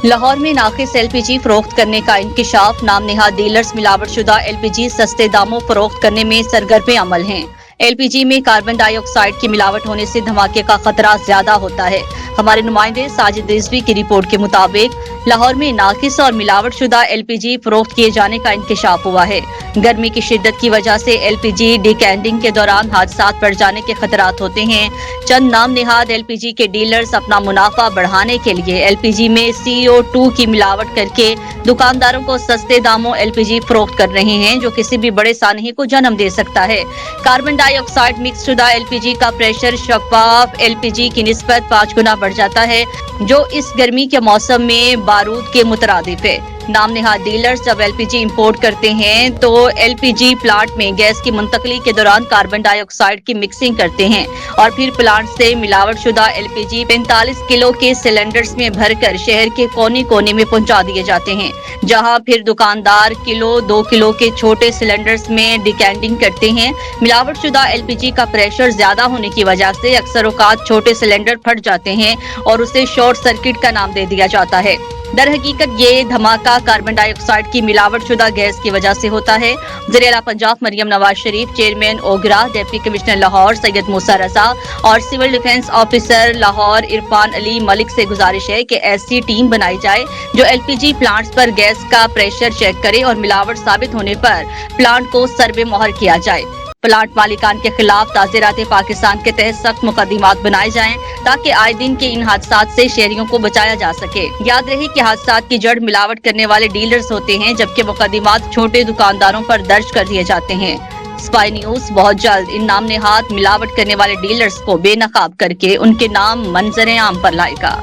लाहौर में नाकिस एलपीजी फरोख्त करने का इंकशाफ। नाम नेहाद डीलर्स मिलावट शुदा एलपीजी सस्ते दामों फरोख्त करने में सरगर्म अमल हैं। एलपीजी में कार्बन डाइऑक्साइड की मिलावट होने से धमाके का खतरा ज्यादा होता है। हमारे नुमाइंदे साजिद रिजवी की रिपोर्ट के मुताबिक लाहौर में नाकिस और मिलावट शुदा एलपीजी फरोख्त किए जाने का इंकशाफ हुआ है। गर्मी की शिद्दत की वजह से एलपीजी डिकैंडिंग के दौरान हादसात बढ़ जाने के खतरात होते हैं। चंद नाम नेहाद एलपीजी के डीलर्स अपना मुनाफा बढ़ाने के लिए एलपीजी में CO2 की मिलावट करके दुकानदारों को सस्ते दामों एलपीजी फरोख्त कर रहे हैं, जो किसी भी बड़े सानही को जन्म दे सकता है। कार्बन डाइऑक्साइड मिक्स शुदा एलपीजी का प्रेशर शफाफ एलपीजी की निस्बत 5 गुना बढ़ जाता है, जो इस गर्मी के मौसम में बारूद के मुतरादिफ है। नाम नेहाद डीलर्स जब एलपीजी इंपोर्ट करते हैं तो एलपीजी प्लांट में गैस की मुंतकली के दौरान कार्बन डाइऑक्साइड की मिक्सिंग करते हैं और फिर प्लांट से मिलावट शुदा एलपीजी 45 किलो के सिलेंडर्स में भरकर शहर के कोने कोने में पहुंचा दिए जाते हैं, जहां फिर दुकानदार किलो 2 किलो के छोटे सिलेंडर्स में डिकैंडिंग करते हैं। मिलावट शुदा एलपीजी का प्रेशर ज्यादा होने की वजह से अक्सर औकात छोटे सिलेंडर फट जाते हैं और उसे शॉर्ट सर्किट का नाम दे दिया जाता है। दर हकीकत ये धमाका कार्बन डाइऑक्साइड की मिलावट शुदा गैस की वजह से होता है। वज़ीर-ए-आला Punjab Maryam Nawaz Sharif, chairman OGRA, deputy commissioner Lahore Syed Musa Raza और civil defence officer Lahore Irfan Ali Malik से गुजारिश है कि ऐसी टीम बनाई जाए जो एलपीजी प्लांट्स पर गैस का प्रेशर चेक करे और मिलावट साबित होने पर प्लांट को सर्वे मोहर किया जाए। प्लांट मालिकान के खिलाफ ताज़ीरात पाकिस्तान के तहत सख्त मुकदमात बनाए जाएं ताकि आए दिन के इन हादसात से शहरियों को बचाया जा सके। याद रहे कि हादसात की जड़ मिलावट करने वाले डीलर्स होते हैं, जबकि मुकदमात छोटे दुकानदारों पर दर्ज कर दिए जाते हैं। स्पाई न्यूज बहुत जल्द इन नाम नेहाद मिलावट करने वाले डीलर्स को बेनकाब करके उनके नाम मंजर आम पर लाएगा।